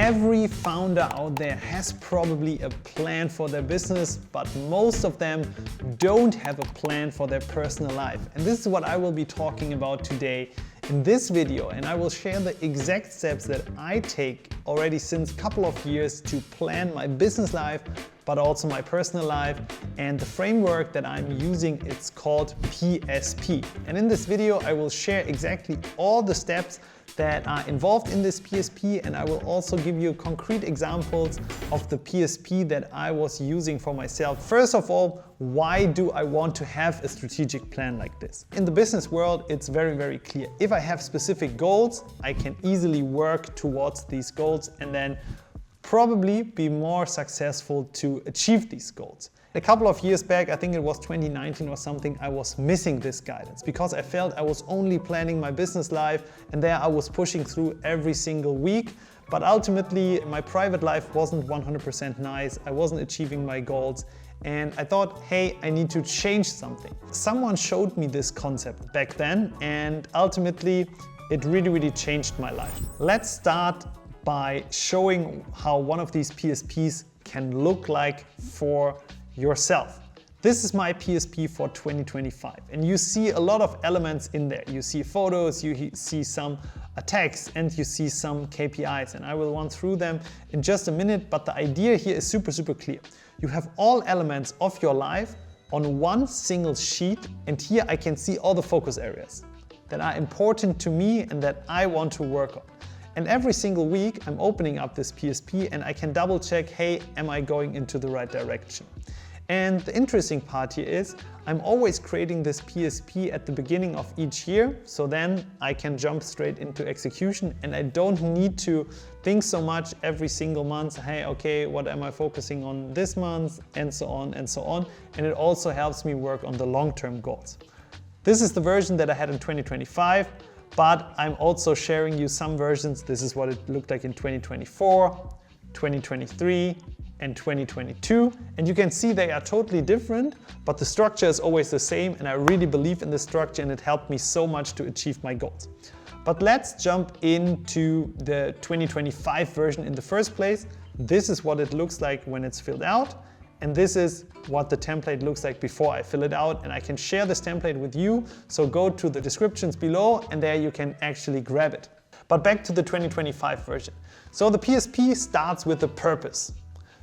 Every founder out there has probably a plan for their business, but most of them don't have a plan for their personal life. And this is what I will be talking about today in this video, and I will share the exact steps that I take already since a couple of years to plan my business life, but also my personal life. And the framework that I'm using, it's called PSP. And in this video, I will share exactly all the steps that are involved in this PSP, and I will also give you concrete examples of the PSP that I was using for myself. First of all, why do I want to have a strategic plan like this? In the business world, it's very, very clear. If I have specific goals, I can easily work towards these goals and then probably be more successful to achieve these goals. A couple of years back, I think it was 2019 or something, I was missing this guidance because I felt I was only planning my business life and there I was pushing through every single week. But ultimately, my private life wasn't 100% nice. I wasn't achieving my goals. And I thought, hey, I need to change something. Someone showed me this concept back then, and ultimately, it really, really changed my life. Let's start by showing how one of these PSPs can look like for yourself. This is my PSP for 2025, and you see a lot of elements in there. You see photos, you see some text, and you see some KPIs, and I will run through them in just a minute, but the idea here is super, super clear. You have all elements of your life on one single sheet, and here I can see all the focus areas that are important to me and that I want to work on. And every single week I'm opening up this PSP and I can double check, hey, am I going into the right direction? And the interesting part here is I'm always creating this PSP at the beginning of each year, so then I can jump straight into execution and I don't need to think so much every single month, hey, okay, what am I focusing on this month, and so on and so on. And it also helps me work on the long-term goals. This is the version that I had in 2025. But I'm also sharing you some versions. This is what it looked like in 2024, 2023, and 2022. And you can see they are totally different, but the structure is always the same. And I really believe in the structure and it helped me so much to achieve my goals. But let's jump into the 2025 version in the first place. This is what it looks like when it's filled out. And this is what the template looks like before I fill it out, and I can share this template with you. So go to the descriptions below and there you can actually grab it. But back to the 2025 version. So the PSP starts with the purpose.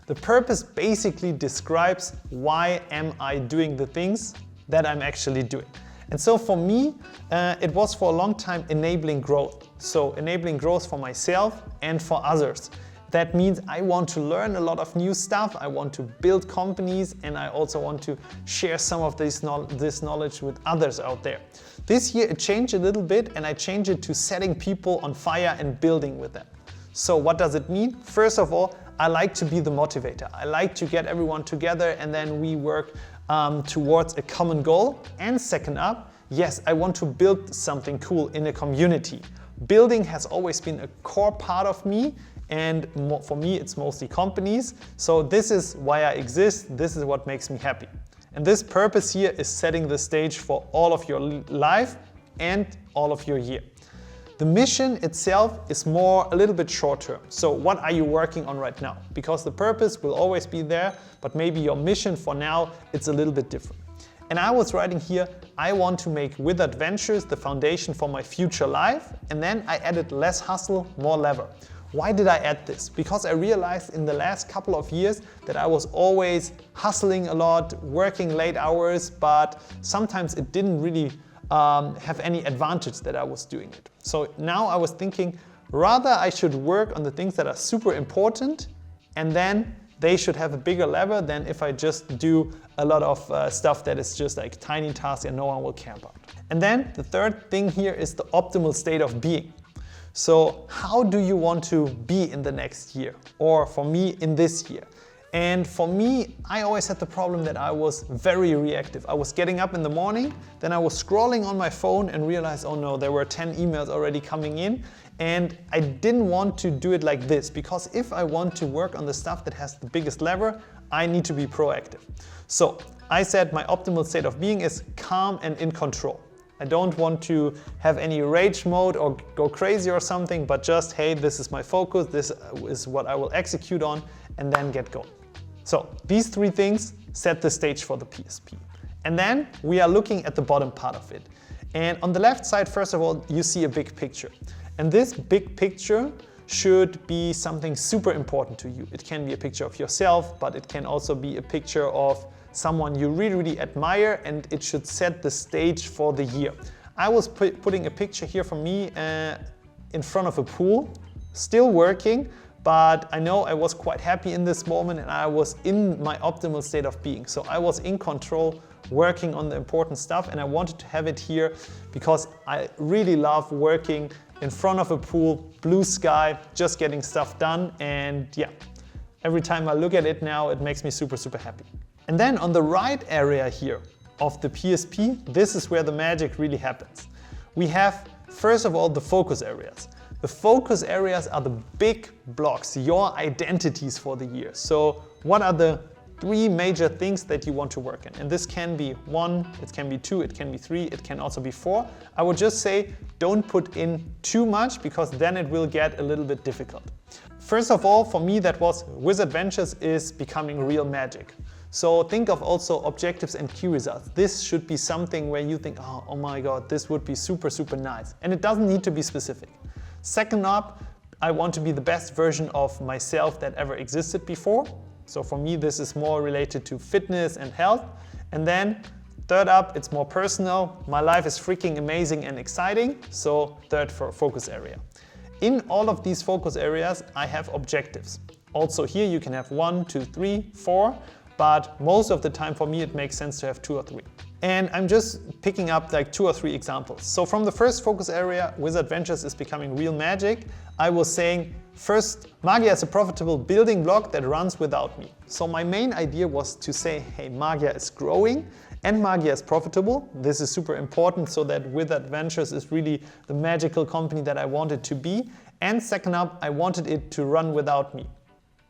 The purpose basically describes why am I doing the things that I'm actually doing. And so for me, it was for a long time enabling growth. So enabling growth for myself and for others. That means I want to learn a lot of new stuff, I want to build companies, and I also want to share some of this knowledge with others out there. This year it changed a little bit and I changed it to setting people on fire and building with them. So what does it mean? First of all, I like to be the motivator. I like to get everyone together and then we work towards a common goal. And second up, yes, I want to build something cool in a community. Building has always been a core part of me. And for me, it's mostly companies. So this is why I exist. This is what makes me happy. And this purpose here is setting the stage for all of your life and all of your year. The mission itself is a little bit short term. So what are you working on right now? Because the purpose will always be there, but maybe your mission for now, it's a little bit different. And I was writing here, I want to make with adventures the foundation for my future life. And then I added less hustle, more lever. Why did I add this? Because I realized in the last couple of years that I was always hustling a lot, working late hours, but sometimes it didn't really have any advantage that I was doing it. So now I was thinking, rather I should work on the things that are super important and then they should have a bigger lever than if I just do a lot of stuff that is just like tiny tasks and no one will care about. And then the third thing here is the optimal state of being. So how do you want to be in the next year? Or for me, in this year? And for me, I always had the problem that I was very reactive. I was getting up in the morning, then I was scrolling on my phone and realized, oh no, there were 10 emails already coming in. And I didn't want to do it like this, because if I want to work on the stuff that has the biggest lever, I need to be proactive. So I said my optimal state of being is calm and in control. I don't want to have any rage mode or go crazy or something, but just, hey, this is my focus, this is what I will execute on, and then get going. So these 3 things set the stage for the PSP. And then we are looking at the bottom part of it. And on the left side, first of all, you see a big picture. And this big picture should be something super important to you. It can be a picture of yourself, but it can also be a picture of someone you really, really admire, and it should set the stage for the year. I was putting a picture here for me in front of a pool, still working, but I know I was quite happy in this moment and I was in my optimal state of being. So I was in control, working on the important stuff, and I wanted to have it here because I really love working in front of a pool, blue sky, just getting stuff done, and yeah, every time I look at it now, it makes me super, super happy. And then on the right area here of the PSP, this is where the magic really happens. We have, first of all, the focus areas. The focus areas are the big blocks, your identities for the year. So what are the 3 major things that you want to work in? And this can be 1, it can be 2, it can be 3, it can also be 4. I would just say don't put in too much because then it will get a little bit difficult. First of all, for me, that was Wizardventures is becoming real magic. So think of also objectives and key results. This should be something where you think, oh my God, this would be super, super nice. And it doesn't need to be specific. Second up, I want to be the best version of myself that ever existed before. So for me, this is more related to fitness and health. And then third up, it's more personal. My life is freaking amazing and exciting. So third for focus area. In all of these focus areas, I have objectives. Also here you can have 1, 2, 3, 4. But most of the time for me it makes sense to have 2 or 3. And I'm just picking up like 2 or 3 examples. So from the first focus area, Wizardventures is becoming real magic, I was saying, first, Magia is a profitable building block that runs without me. So my main idea was to say, hey, Magia is growing and Magia is profitable. This is super important so that Wizardventures is really the magical company that I wanted to be. And second up, I wanted it to run without me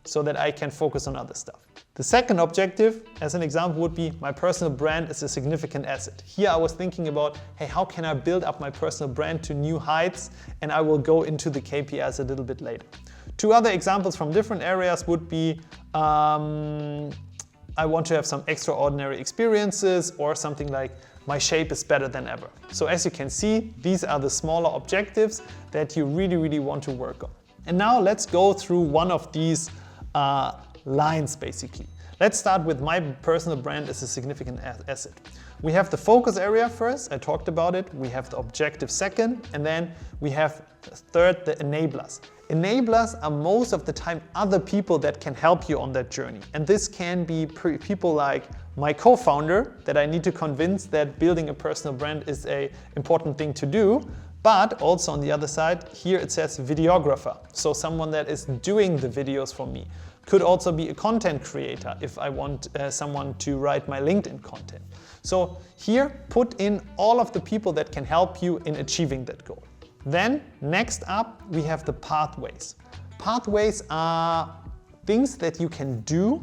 so that I can focus on other stuff. The second objective, as an example, would be my personal brand is a significant asset. Here I was thinking about, hey, how can I build up my personal brand to new heights? And I will go into the KPIs a little bit later. 2 other examples from different areas would be, I want to have some extraordinary experiences, or something like my shape is better than ever. So as you can see, these are the smaller objectives that you really, really want to work on. And now let's go through one of these lines basically. Let's start with my personal brand as a significant asset. We have the focus area first, I talked about it. We have the objective second, and then we have third, the enablers. Enablers are most of the time other people that can help you on that journey. And this can be people like my co-founder that I need to convince that building a personal brand is an important thing to do. But also on the other side, here it says videographer. So someone that is doing the videos for me. Could also be a content creator if I want someone to write my LinkedIn content. So here, put in all of the people that can help you in achieving that goal. Then next up, we have the pathways. Pathways are things that you can do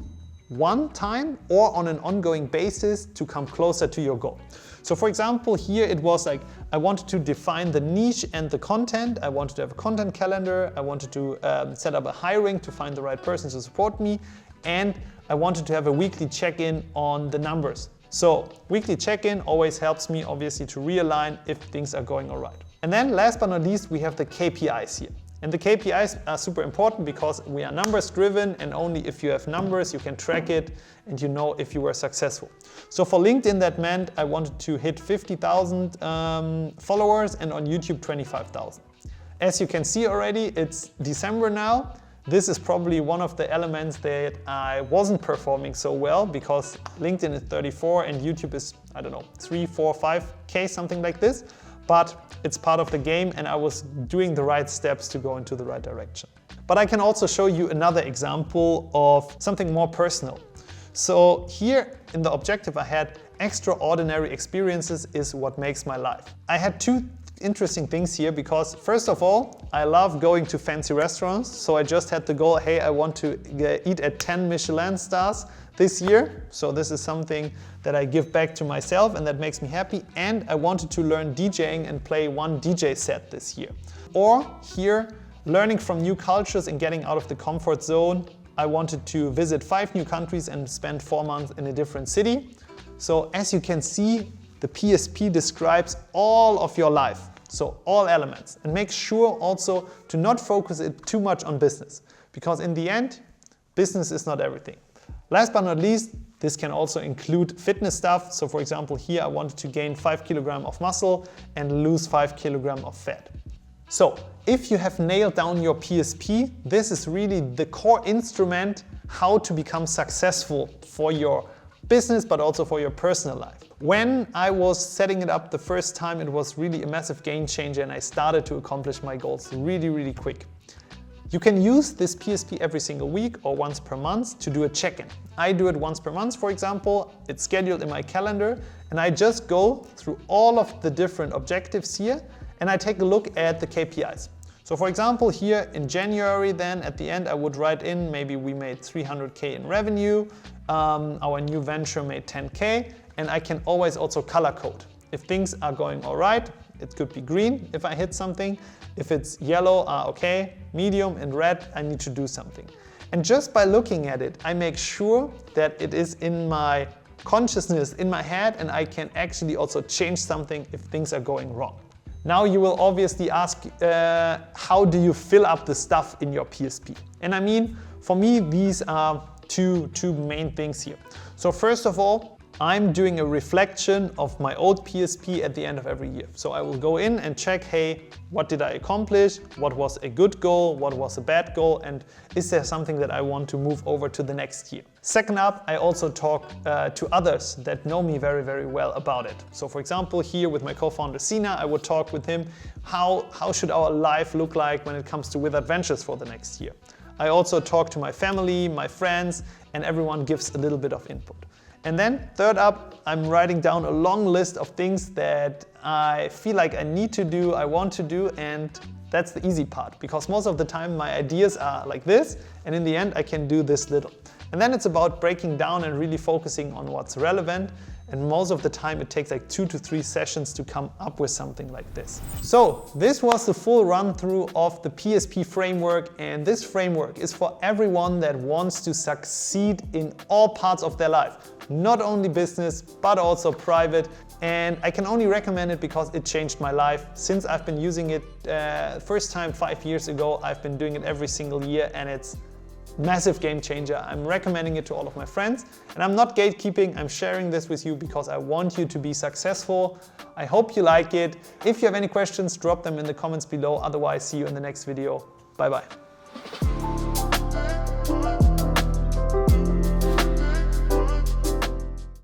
one time or on an ongoing basis to come closer to your goal. So for example, here it was like, I wanted to define the niche and the content. I wanted to have a content calendar. I wanted to set up a hiring to find the right person to support me. And I wanted to have a weekly check-in on the numbers. So weekly check-in always helps me obviously to realign if things are going all right. And then last but not least, we have the KPIs here. And the KPIs are super important because we are numbers driven, and only if you have numbers you can track it and you know if you were successful. So for LinkedIn that meant I wanted to hit 50,000 followers, and on YouTube 25,000. As you can see already, it's December now. This is probably one of the elements that I wasn't performing so well because LinkedIn is 34 and YouTube is, I don't know, 3, 4, 5K, something like this. But it's part of the game and I was doing the right steps to go into the right direction. But I can also show you another example of something more personal. So here in the objective I had extraordinary experiences is what makes my life. I had 2 interesting things here because first of all, I love going to fancy restaurants. So I just had the goal, hey, I want to eat at 10 Michelin stars. this year. So this is something that I give back to myself and that makes me happy. And I wanted to learn DJing and play one DJ set this year. Or here, learning from new cultures and getting out of the comfort zone. I wanted to visit 5 new countries and spend 4 months in a different city. So as you can see, the PSP describes all of your life. So all elements. And make sure also to not focus it too much on business. Because in the end, business is not everything. Last but not least, this can also include fitness stuff. So for example, here I wanted to gain 5 kilograms of muscle and lose 5 kilograms of fat. So if you have nailed down your PSP, this is really the core instrument how to become successful for your business, but also for your personal life. When I was setting it up the first time, it was really a massive game changer and I started to accomplish my goals really, really quick. You can use this PSP every single week or once per month to do a check-in. I do it once per month, for example. It's scheduled in my calendar and I just go through all of the different objectives here and I take a look at the KPIs. So for example, here in January then at the end I would write in maybe we made 300K in revenue, our new venture made 10K, and I can always also color code. If things are going all right, it could be green if I hit something. If it's yellow, okay, medium and red, I need to do something. And just by looking at it, I make sure that it is in my consciousness, in my head, and I can actually also change something if things are going wrong. Now you will obviously ask, how do you fill up the stuff in your PSP? And I mean, for me, these are two main things here. So first of all, I'm doing a reflection of my old PSP at the end of every year. So I will go in and check, hey, what did I accomplish? What was a good goal? What was a bad goal? And is there something that I want to move over to the next year? Second up, I also talk to others that know me very, very well about it. So for example, here with my co-founder Sina, I would talk with him, how should our life look like when it comes to With Adventures for the next year? I also talk to my family, my friends, and everyone gives a little bit of input. And then third up, I'm writing down a long list of things that I feel like I need to do, I want to do, and that's the easy part because most of the time my ideas are like this and in the end I can do this little. And then it's about breaking down and really focusing on what's relevant, and most of the time it takes like 2 to 3 sessions to come up with something like this. So this was the full run through of the PSP framework, and this framework is for everyone that wants to succeed in all parts of their life. Not only business, but also private. And I can only recommend it because it changed my life. Since I've been using it first time 5 years ago, I've been doing it every single year and it's massive game changer. I'm recommending it to all of my friends and I'm not gatekeeping, I'm sharing this with you because I want you to be successful. I hope you like it. If you have any questions, drop them in the comments below. Otherwise, see you in the next video. Bye bye.